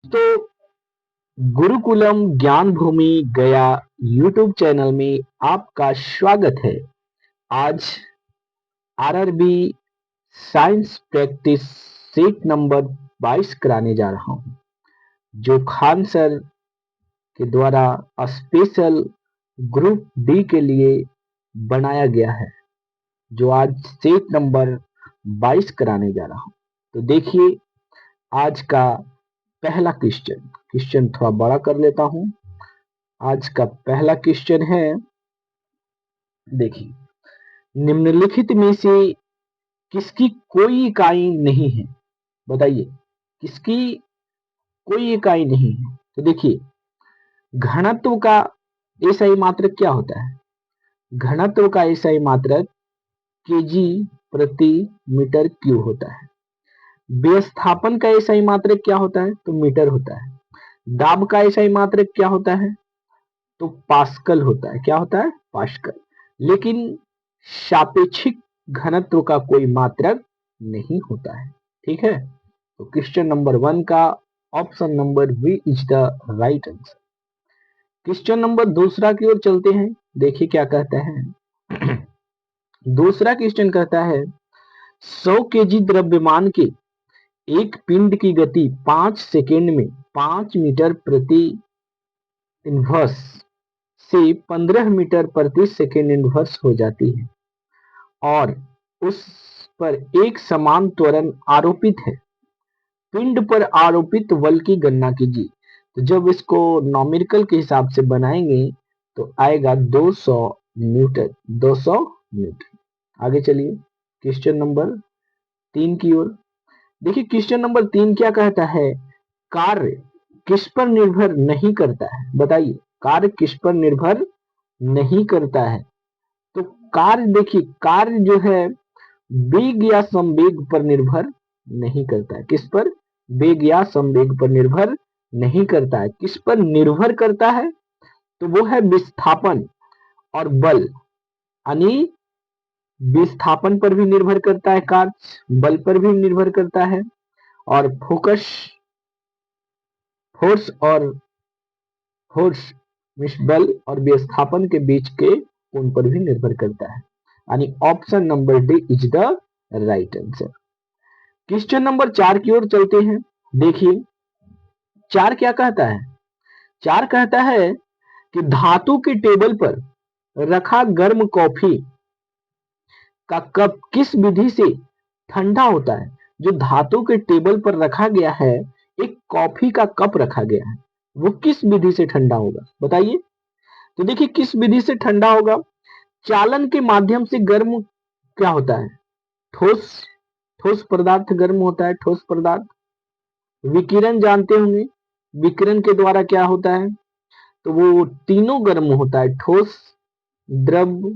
तो गुरुकुलम ज्ञान भूमि गया यूट्यूब चैनल में आपका स्वागत है। आज RRB science practice set number 22 कराने जा रहा हूं, जो खान सर के द्वारा स्पेशल ग्रुप डी के लिए बनाया गया है, जो आज सेट नंबर 22 कराने जा रहा हूं। तो देखिए आज का पहला क्वेश्चन थोड़ा बड़ा कर लेता हूं। आज का पहला क्वेश्चन है, देखिए, निम्नलिखित में से किसकी कोई इकाई नहीं है? बताइए, किसकी कोई इकाई नहीं है? तो देखिए, घनत्व का एसआई मात्रक क्या होता है? घनत्व का एसआई मात्रक केजी प्रति मीटर क्यूब होता है। विस्थापन का एसआई मात्रक क्या होता है? तो मीटर होता है। दाब का एसआई मात्रक क्या होता है? तो पास्कल होता है। क्या होता है? पास्कल। लेकिन सापेक्षिक घनत्व का कोई मात्रक नहीं होता है। ठीक है, तो क्वेश्चन नंबर 1 का option number B is the right answer. Question number दूसरा की ओर चलते हैं। देखिए क्या कहता है। दूसरा क्वेश्चन कहता है, 100 केजी द्रव्यमान के एक पिंड की गति 5 सेकेंड में 5 मीटर प्रति इनवर्स से 15 मीटर प्रति सेकेंड इनवर्स हो जाती है और उस पर एक समान त्वरण आरोपित है। पिंड पर आरोपित बल की गणना कीजिए। तो जब इसको नॉमेरिकल के हिसाब से बनाएंगे तो आएगा 200 न्यूटन। 200 न्यूटन। आगे चलिए क्वेश्चन नंबर 3 की ओर। देखिए क्वेश्चन नंबर 3 क्या कहता है, कार्य किस पर निर्भर नहीं करता है? बताइए, कार्य किस पर निर्भर नहीं करता है? तो कार्य, देखिए कार्य जो है वेग या संवेग पर निर्भर नहीं करता है। किस पर? वेग या संवेग पर निर्भर नहीं करता है। किस पर निर्भर करता है? तो वो है विस्थापन और बल। यानी विस्थापन पर भी निर्भर करता है कार्य, बल पर भी निर्भर करता है, और फोकस फोर्स और फोर्स मींस बल और विस्थापन के बीच के कोण पर भी निर्भर करता है। यानी option number D is the right answer. Question number 4 की ओर चलते हैं। देखिए 4 क्या कहता है? 4 कहता है कि धातु के टेबल पर रखा गर्म कॉफी का कप किस विधि से ठंडा होता है? जो धातु के टेबल पर रखा गया है, एक कॉफी का कप रखा गया है, वो किस विधि से ठंडा होगा? बताइए। तो देखिए किस विधि से ठंडा होगा? चालन के माध्यम से गर्म क्या होता है? ठोस ठोस पदार्थ गर्म होता है। ठोस पदार्थ। विकिरण जानते होंगे, विकिरण के द्वारा क्या होता है? तो वो तीनों गर्म होता है, ठोस, द्रव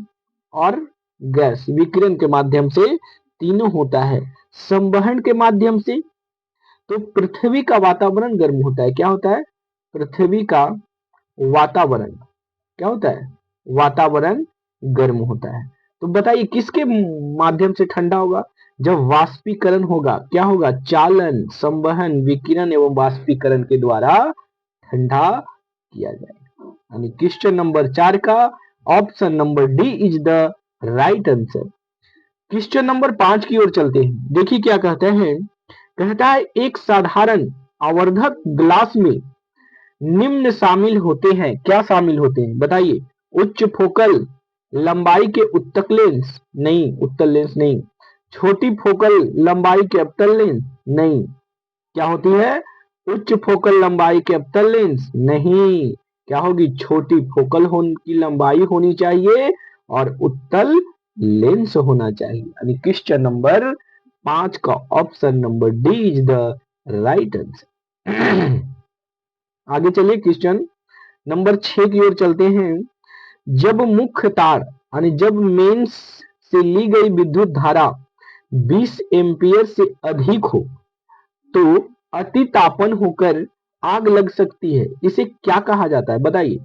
और गैस। विकिरण के माध्यम से तीनों होता है। संवहन के माध्यम से तो पृथ्वी का वातावरण गर्म होता है। क्या होता है? पृथ्वी का वातावरण क्या होता है? वातावरण गर्म होता है। तो बताइए किसके माध्यम से ठंडा होगा? जब वाष्पीकरण होगा। क्या होगा? चालन, संवहन, विकिरण एवं वाष्पीकरण के द्वारा ठंडा किया जाएगा। यानी क्वेश्चन नंबर 4 का option number D is the right answer. Question number 5 की ओर चलते हैं। देखिए क्या कहते हैं। कहता है एक साधारण आवर्धक ग्लास में निम्न शामिल होते हैं। क्या शामिल होते हैं? बताइए। उच्च फोकल लंबाई के उत्तक लेंस नहीं, उत्तल लेंस नहीं। छोटी फोकल लंबाई के अवतल लेंस नहीं। क्या होती है? उच्च फोकल लंबाई के अवतल लेंस नहीं। क्या होगी? छोटी फोकल की लंबाई होनी चाहिए और उत्तल लेंस होना चाहिए। यानी क्वेश्चन नंबर 5 का option number D is the right answer. आगे चलिए क्वेश्चन नंबर 6 की ओर चलते हैं। जब मुख्य तार यानी जब मेंस से ली गई विद्युत धारा 20 एम्पियर से अधिक हो तो अति तापन होकर आग लग सकती है। इसे क्या कहा जाता है? बताइए।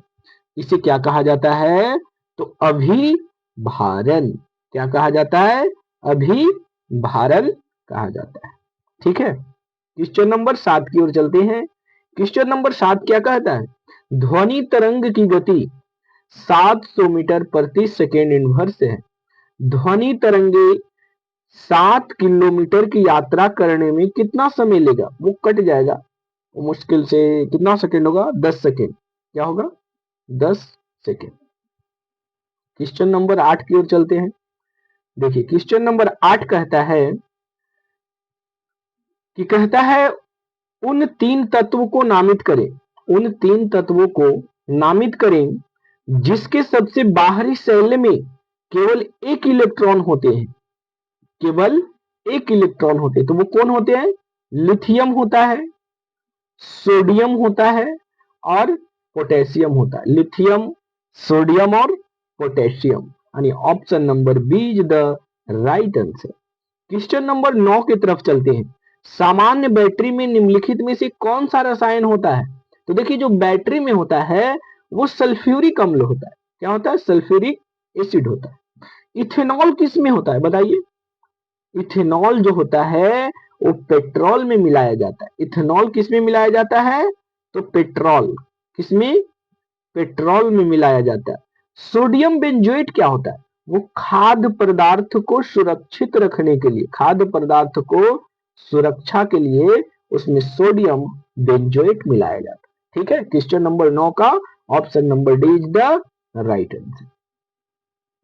इसे क्या कहा जाता है? तो अभिभारण। क्या कहा जाता है? अभिभारण कहा जाता है। ठीक है, क्वेश्चन नंबर 7 की ओर चलते हैं। क्वेश्चन नंबर 7 क्या कहता है? ध्वनि तरंग की गति 700 मीटर प्रति सेकेंड इनवर्स है। ध्वनि तरंगे 7 किलोमीटर की यात्रा करने में कितना समय लेगा? वो कट जाएगा, मुश्किल से कितना सेकेंड होगा? 10 सेकेंड। क्या होगा? 10 सेकेंड। क्वेश्चन नंबर 8 की ओर चलते हैं। देखिए क्वेश्चन नंबर 8 कहता है उन 3 तत्वों को नामित करें। उन 3 तत्वों को नामित करें जिसके सबसे बाहरी शेल में केवल एक इलेक्ट्रॉन होते हैं। केवल एक इलेक्ट्रॉन होते हैं। तो वो कौन होते हैं? लिथियम होता है, सोडियम होता है और पोटेशियम होता है। लिथियम, सोडियम और पोटेशियम। यानी option number B is the right answer. Question number 9 की तरफ चलते हैं। सामान्य बैटरी में निम्नलिखित में से कौन सा रसायन होता है? तो देखिए जो बैटरी में होता है वो सल्फ्यूरिक अम्ल होता है। क्या होता है? सल्फ्यूरिक एसिड होता है। इथेनॉल किस में होता है बताइए? इथेनॉल जो होता है वो पेट्रोल में मिलाया जाता है। इथेनॉल किस में मिलाया जाता है? तो पेट्रोल। किसमें? पेट्रोल में मिलाया जाता है। सोडियम बेंजोएट क्या होता है? वो खाद्य पदार्थ को सुरक्षित रखने के लिए, खाद्य पदार्थ को सुरक्षा के लिए उसमें सोडियम बेंजोएट मिलाया जाता है। ठीक है, क्वेश्चन नंबर 9 का option number D is the right answer.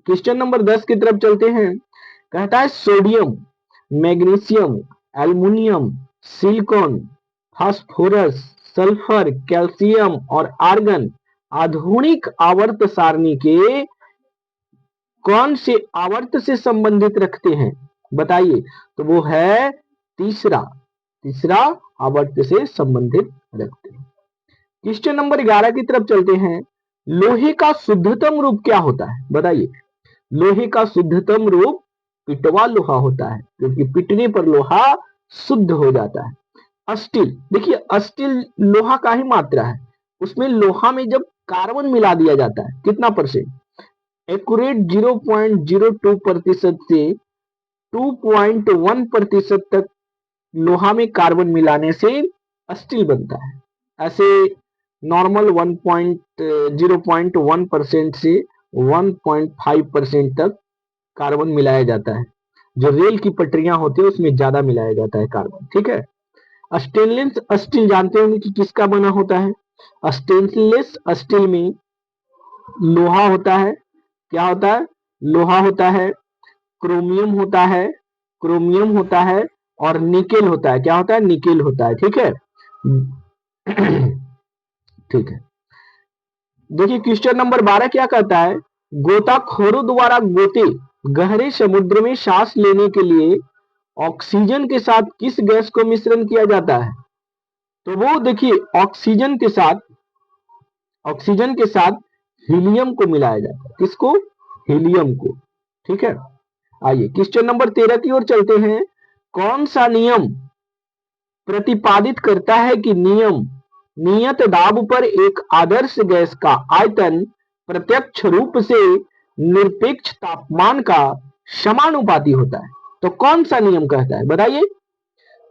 Question number 10 की तरफ चलते हैं। कहता है sodium, magnesium, aluminium, silicon, phosphorus, sulphur, calcium और आर्गन आधुनिक आवर्त सारणी के कौन से आवर्त से संबंधित रखते हैं? बताइए। तो वो है तीसरा आवर्त से संबंधित रखते हैं। क्वेश्चन नंबर 11 की तरफ चलते हैं। लोहे का शुद्धतम रूप क्या होता है? बताइए। लोहे का शुद्धतम रूप पिटवा लोहा होता है, क्योंकि पिटने पर लोहा शुद्ध हो जाता है। स्टील, देखिए स्टील लोहा का ही मात्रा है। उसमें लोहा में जब कार्बन मिला दिया जाता है कितना परसेंट? एक्यूरेट 0.02% से 2.1% तक लोहा में कार्बन मिलाने से स्टील बनता है। ऐसे नॉर्मल 0.1% से 1.5% तक कार्बन मिलाया जाता है। जो रेल की पटरियां होती है उसमें ज्यादा मिलाया जाता है कार्बन। ठीक है। स्टेनलेस स्टील जानते होंगे कि किसका बना होता है? स्टेनलेस स्टील में लोहा होता है। क्या होता है? लोहा होता है, क्रोमियम होता है, क्रोमियम होता है और निकेल होता है। क्या होता है? निकेल होता है। ठीक है। ठीक है। देखिए क्वेश्चन नंबर 12 क्या कहता है? गोताखोरों द्वारा गोते गहरे समुद्र में सांस लेने के लिए ऑक्सीजन के साथ किस गैस को मिश्रण किया जाता है? तो वो देखिए ऑक्सीजन के साथ हीलियम को मिलाया जाता है। किसको? हीलियम को। ठीक है। आइए क्वेश्चन नंबर 13 की ओर चलते हैं। कौन सा नियम प्रतिपादित करता है कि नियत दाब पर एक आदर्श गैस का आयतन प्रत्यक्ष रूप से निरपेक्ष तापमान का समानुपाती होता है? तो कौन सा नियम कहता है बताइए?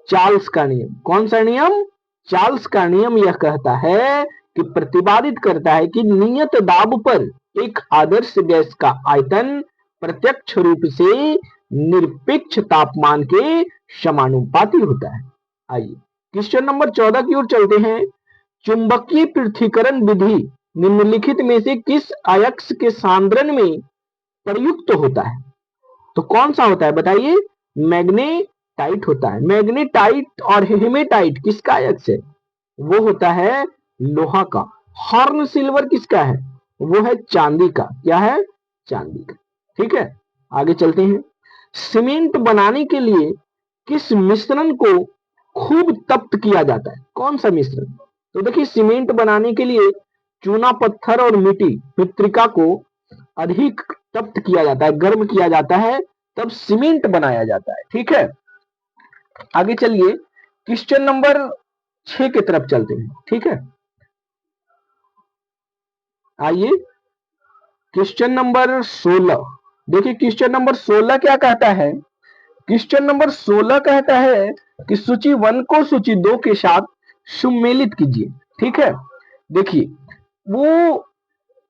चार्ल्स का नियम। कौन सा नियम? चार्ल्स का नियम यह कहता है कि प्रतिपादित करता है कि नियत दाब पर एक आदर्श गैस का आयतन प्रत्यक्ष रूप से निरपेक्ष तापमान के समानुपाती होता है। आइए क्वेश्चन नंबर 14 की ओर चलते हैं। चुंबकीय पृथक्करण विधि निम्नलिखित में से किस अयस्क के सांद्रण में प्रयुक्त होता है? तो कौन सा होता है बताइए? मैग्नेटाइट होता है। मैग्नेटाइट और हेमेटाइट किसका अयस्क है? वो होता है लोहा का। हॉर्न सिल्वर किसका है? वो है चांदी का। क्या है? चांदी का। ठीक है। आगे चलते हैं। सीमेंट बनाने के लिए किस मिश्रण को खूब तप्त किया जाता है? कौन सा मिश्रण? तो देखिए सीमेंट बनाने के लिए चूना पत्थर और मिट्टी मृत्तिका को अधिक तप्त किया जाता है, गर्म किया जाता है, तब सीमेंट बनाया जाता है। ठीक है। आगे चलिए क्वेश्चन नंबर 6 की तरफ चलते हैं। ठीक है। आइए क्वेश्चन नंबर 16। देखिए क्वेश्चन नंबर 16 क्या कहता है? क्वेश्चन नंबर 16 कहता है कि सूची 1 को सूची 2 के साथ सुमेलित कीजिए। ठीक है, देखिए वो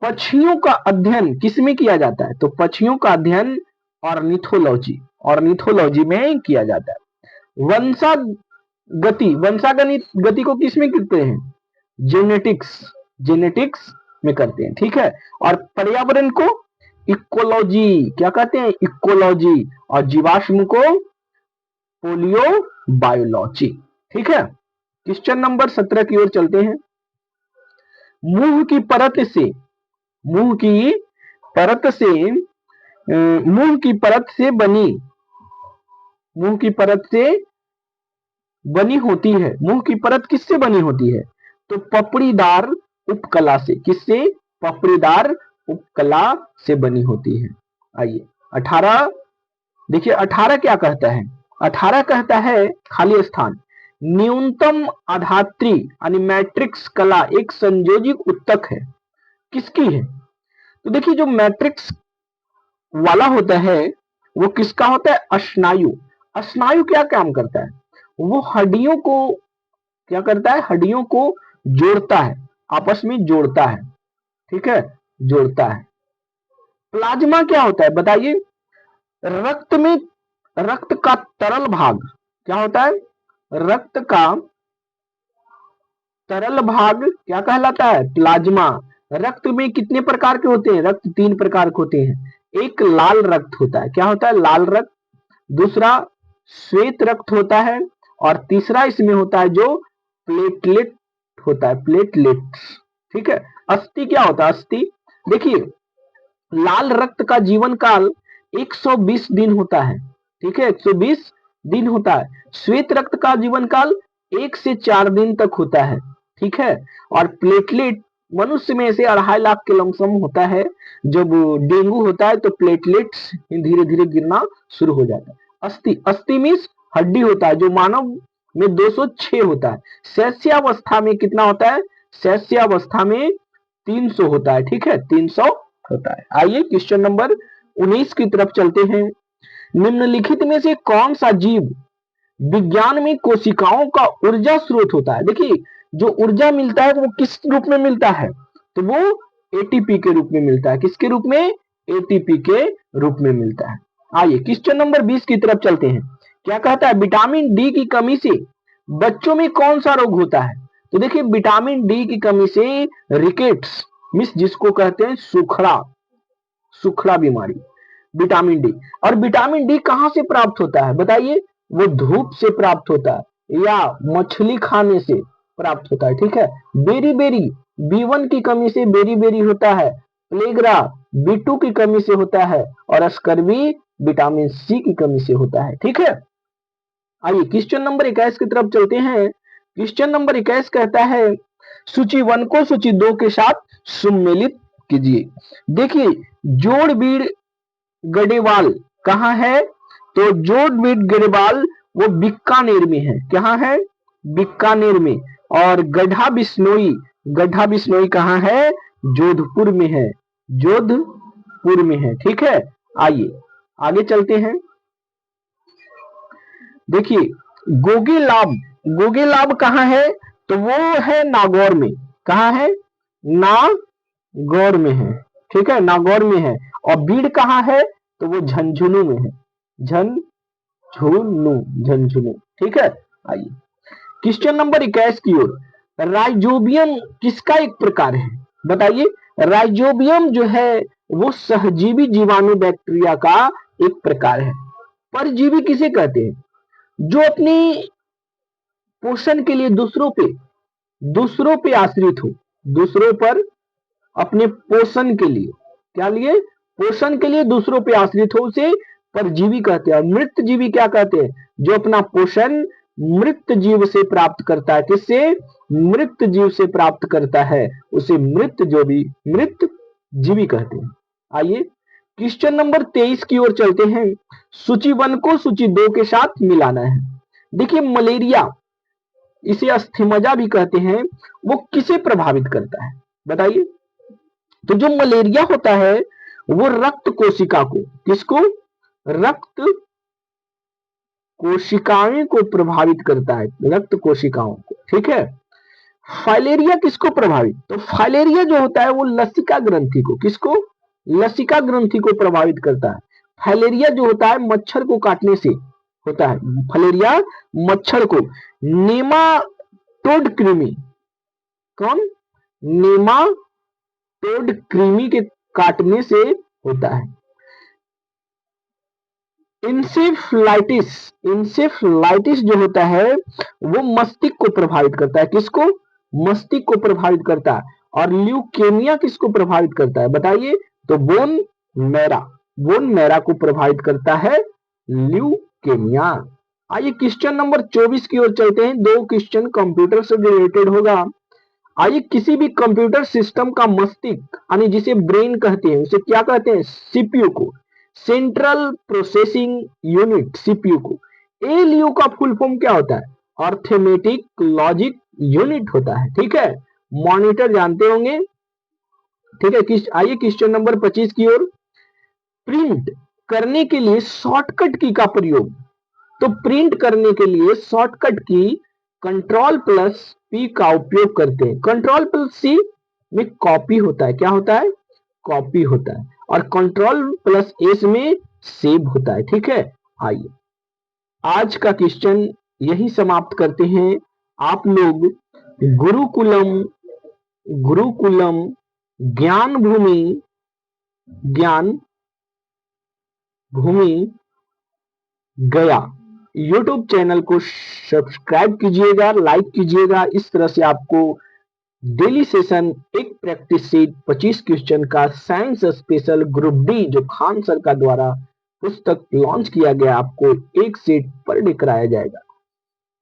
पक्षियों का अध्ययन किसमें किया जाता है? तो पक्षियों का अध्ययन ऑर्निथोलॉजी, ऑर्निथोलॉजी में किया जाता है। वंशागणित गति को किसमें करते हैं? जेनेटिक्स, जेनेटिक्स में करते हैं। ठीक है, और पर्यावरण को इकोलॉजी, क्या कहते हैं? इकोलॉजी। और जीवाश्म को पोलियो बायोलॉजी। ठीक है, क्वेश्चन नंबर 17 की ओर चलते हैं। मुंह की परत से, मुंह की परत से मुंह की परत से बनी, मुंह की परत से बनी होती है। मुंह की परत किससे बनी होती है? तो पपड़ीदार उपकला से। किससे? पपड़ीदार उपकला से बनी होती है। आइए 18 देखिए, 18 क्या कहता है? 18 कहता है खाली स्थान, न्यूनतम आधात्री यानी मैट्रिक्स कला एक संयोजित उत्तक है। किसकी है? तो देखिए जो मैट्रिक्स वाला होता है वो किसका होता है? स्नायु। स्नायु क्या काम करता है? वो हड्डियों को क्या करता है? हड्डियों को जोड़ता है, आपस में जोड़ता है। ठीक है, जोड़ता है। प्लाज्मा क्या होता है बताइए? रक्त में, रक्त का तरल भाग क्या होता है? रक्त का तरल भाग क्या कहलाता है? प्लाज्मा। रक्त में कितने प्रकार के होते हैं? रक्त 3 प्रकार के होते हैं। एक लाल रक्त होता है, क्या होता है? लाल रक्त। दूसरा श्वेत रक्त होता है, और तीसरा इसमें होता है जो प्लेटलेट होता है, प्लेटलेट्स। ठीक है, अस्थि क्या होता है? अस्थि, देखिए लाल रक्त का जीवन काल 120 दिन होता है। ठीक है, 120 दिन होता है। श्वेत रक्त का जीवन काल 1 से 4 दिन तक होता है। ठीक है, और प्लेटलेट मनुष्य में से 2.5 लाख के लमसम होता है। जब डेंगू होता है तो प्लेटलेट्स धीरे धीरे गिरना शुरू हो जाता है। अस्थि, अस्थि मीन्स हड्डी होता है, जो मानव में 206 होता है। शैशव्यावस्था में कितना होता है? शैशव्यावस्था में 300 होता है। ठीक है, 300 होता है। आइए क्वेश्चन नंबर 19 की तरफ चलते हैं। निम्नलिखित में से कौन सा जीव विज्ञान में कोशिकाओं का ऊर्जा स्रोत होता है? देखिए जो ऊर्जा मिलता है वो किस रूप में मिलता है? तो वो एटीपी के रूप में मिलता है। किसके रूप में? एटीपी के रूप में मिलता है। आइए क्वेश्चन नंबर 20 की तरफ चलते हैं। क्या कहता है? विटामिन डी की कमी से बच्चों में कौन सा रोग होता है? तो देखिए विटामिन डी की कमी से रिकेट्स मिस, जिसको कहते हैं सूखड़ा, सूखड़ा बीमारी, विटामिन डी। और विटामिन डी कहां से प्राप्त होता है बताइए? वो धूप से प्राप्त होता है या मछली खाने से प्राप्त होता है। ठीक है, बेरी बेरी B1 की कमी से बेरी बेरी होता है, प्लेग्रा B2 की कमी से होता है, और स्कर्वी विटामिन सी की कमी से होता है। ठीक है, आइए क्वेश्चन नंबर 21 की तरफ चलते हैं। क्वेश्चन नंबर 21 कहता है सूची 1 को सूची 2 के साथ सम्मिलित कीजिए। देखिए जोड़बीड़ गढ़वाल कहाँ है? तो जोड़बीड़ गढ़वाल वो बीकानेर में है। कहाँ है? बीकानेर में। और गड्ढा बिश्नोई, गड्ढा बिश्नोई कहाँ है? जोधपुर में है, जोधपुर में है। ठीक है, आइए आगे चलते हैं। देखिए गोगेलाब, गोगेलाब कहाँ है? तो वो है नागौर में। कहाँ है? नागौर में है। ठीक है, नागौर में है। और बीड़ कहाँ है? तो वो झंझुनू में है, झंझुनू, झंझुनू। ठीक है, आइए क्वेश्चन नंबर 21 की ओर। राइजोबियम किसका एक प्रकार है बताइए? राइजोबियम जो है वो सहजीवी जीवाणु बैक्टीरिया का एक प्रकार है। परजीवी किसे कहते हैं? जो अपनी पोषण के लिए दूसरों पे आश्रित हो, दूसरों पर अपने पोषण के लिए, क्या लिए? पोषण के लिए दूसरों पे आश्रित हो, उसे परजीवी कहते हैं। और मृत जीवी क्या कहते हैं? जो अपना पोषण मृत जीव से प्राप्त करता है। किससे? मृत जीव से प्राप्त करता है, उसे मृत जीवी कहते हैं। आइए क्वेश्चन नंबर 23 की ओर चलते हैं। सूची 1 को सूची 2 के साथ मिलाना है। देखिए मलेरिया, इसे अस्थिमजा भी कहते हैं, वो किसे प्रभावित करता है बताइए? तो जो मलेरिया होता है वो रक्त कोशिका को, किसको? रक्त कोशिकाएं को प्रभावित करता है, रक्त कोशिकाओं को। ठीक है, फाइलेरिया किसको प्रभावित, तो फाइलेरिया जो होता है वो लसिका ग्रंथि को, किसको, लसिका ग्रंथि को प्रभावित करता है। फाइलेरिया जो होता है मच्छर को काटने से होता है, फाइलेरिया मच्छर को, नेमाटोड कृमि, कौन, नेमाटोड कृमि के काटने से होता है। इंसेफ्लाइटिस, इंसेफ्लाइटिस जो होता है वो मस्तिष्क को प्रभावित करता है, किसको, मस्तिष्क को प्रभावित करता है। और ल्यूकेमिया किसको प्रभावित करता है बताइए, तो बोन मैरा, बोन मैरा को प्रभावित करता है ल्यूकेमिया। आइए क्वेश्चन नंबर 24 की ओर चलते हैं। दो क्वेश्चन कंप्यूटर से रिलेटेड होगा। आइए, किसी भी कंप्यूटर सिस्टम का मस्तिष्क यानी जिसे ब्रेन कहते हैं उसे क्या कहते हैं, सीपीयू को, सेंट्रल प्रोसेसिंग यूनिट, सीपीयू को। एएलयू का फुल फॉर्म क्या होता है, अर्थमेटिक लॉजिक यूनिट होता है, ठीक है। मॉनिटर जानते होंगे, ठीक है। आइए क्वेश्चन नंबर 25 की ओर। प्रिंट करने के लिए शॉर्टकट की का प्रयोग, तो प्रिंट करने के लिए शॉर्टकट की कंट्रोल प्लस पी का उपयोग करते हैं। कंट्रोल प्लस सी में कॉपी होता है, क्या होता है, कॉपी होता है। और कंट्रोल प्लस एस में सेव होता है, ठीक है। आइए आज का क्वेश्चन यही समाप्त करते हैं। आप लोग गुरुकुलम, गुरुकुलम ज्ञान भूमि, ज्ञान भूमि गया यूट्यूब चैनल को सब्सक्राइब कीजिएगा, लाइक कीजिएगा। इस तरह से आपको डेली सेशन एक प्रैक्टिस सीट 25 क्वेश्चन का साइंस स्पेशल ग्रुप डी जो खान सर का द्वारा पुस्तक लॉन्च किया गया, आपको एक सेट पर डे कराया जाएगा।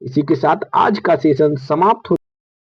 इसी के साथ आज का सेशन समाप्त हो